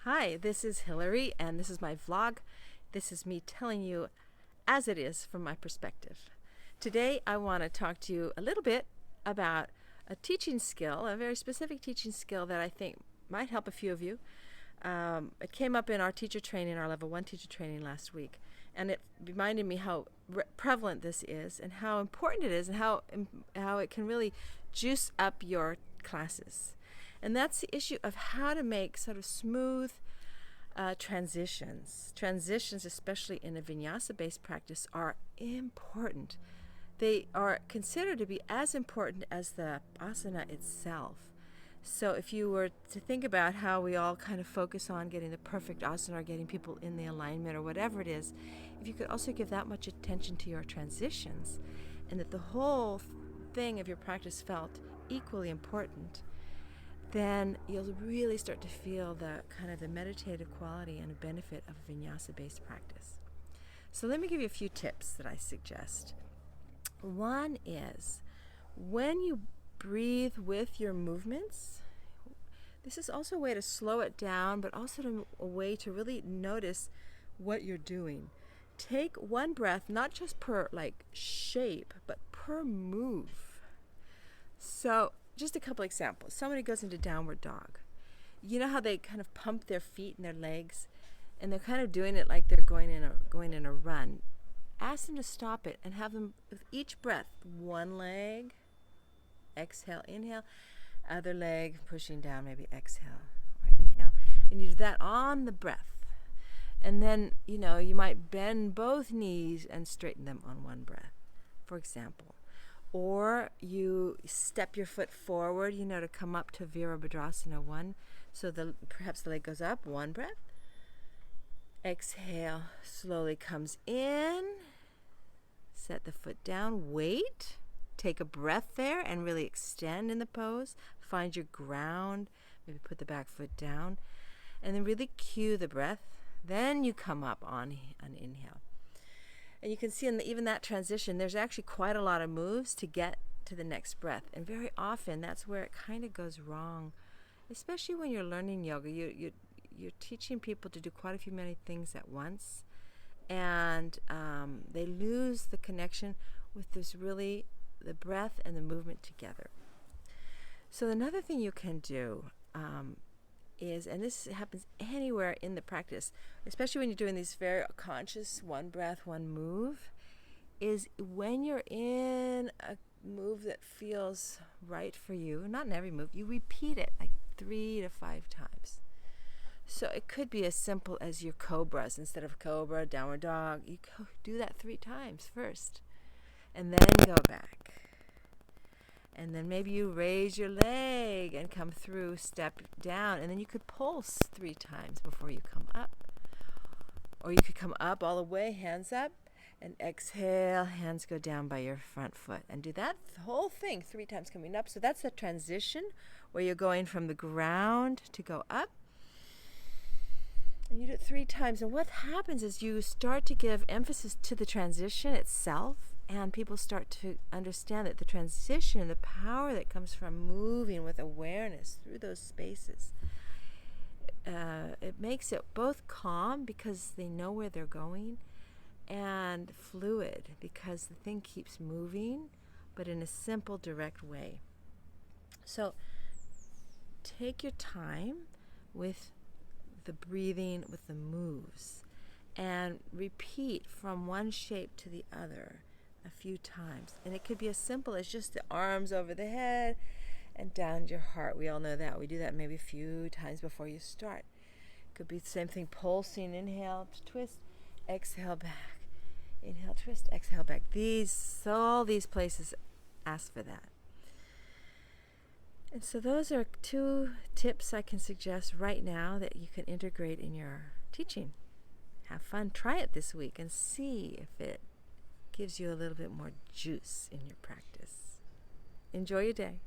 Hi, this is Hilary, and this is my vlog. This is me telling you as it is from my perspective. Today, I want to talk to you a little bit about a teaching skill, a very specific teaching skill that I think might help a few of you. It came up in our teacher training, our level 1 teacher training last week, and it reminded me how prevalent this is and how important it is and how it can really juice up your classes. And that's the issue of how to make sort of smooth transitions. Transitions, especially in a vinyasa-based practice, are important. They are considered to be as important as the asana itself. So if you were to think about how we all kind of focus on getting the perfect asana or getting people in the alignment or whatever it is, if you could also give that much attention to your transitions and that the whole thing of your practice felt equally important, then you'll really start to feel the kind of the meditative quality and benefit of a vinyasa-based practice. So let me give you a few tips that I suggest. One is when you breathe with your movements, this is also a way to slow it down, but also a way to really notice what you're doing. Take one breath, not just per shape, but per move. So just a couple examples. Somebody goes into downward dog. You know how they kind of pump their feet and their legs, and they're kind of doing it like they're going in a run. Ask them to stop it and have them with each breath. One leg, exhale, inhale. Other leg, pushing down, maybe exhale or inhale. And you do that on the breath. And then, you might bend both knees and straighten them on one breath, for example. Or you step your foot forward, to come up to Virabhadrasana 1. So perhaps the leg goes up, one breath. Exhale, slowly comes in. Set the foot down, wait. Take a breath there and really extend in the pose. Find your ground, maybe put the back foot down. And then really cue the breath. Then you come up on an inhale. And you can see in even that transition, there's actually quite a lot of moves to get to the next breath. And very often, that's where it kind of goes wrong, especially when you're learning yoga. You're teaching people to do quite a few many things at once. And they lose the connection with the breath and the movement together. So another thing you can do is, and this happens anywhere in the practice, especially when you're doing these very conscious one breath, one move, is when you're in a move that feels right for you, not in every move, you repeat it like 3 to 5 times. So it could be as simple as your cobras. Instead of cobra, downward dog, you do that 3 times first, and then go back. And then maybe you raise your leg and come through, step down, and then you could pulse 3 times before you come up. Or you could come up all the way, hands up, and exhale, hands go down by your front foot. And do that whole thing 3 times coming up. So that's the transition where you're going from the ground to go up. And you do it 3 times. And what happens is you start to give emphasis to the transition itself. And people start to understand that the transition, the power that comes from moving with awareness through those spaces, it makes it both calm because they know where they're going, and fluid because the thing keeps moving, but in a simple, direct way. So take your time with the breathing, with the moves, and repeat from one shape to the other a few times. And it could be as simple as just the arms over the head and down your heart. We all know that. We do that maybe a few times before you start. It could be the same thing, pulsing, inhale, twist, exhale back. Inhale, twist, exhale back. All these places ask for that. And so those are 2 tips I can suggest right now that you can integrate in your teaching. Have fun. Try it this week and see if it gives you a little bit more juice in your practice. Enjoy your day.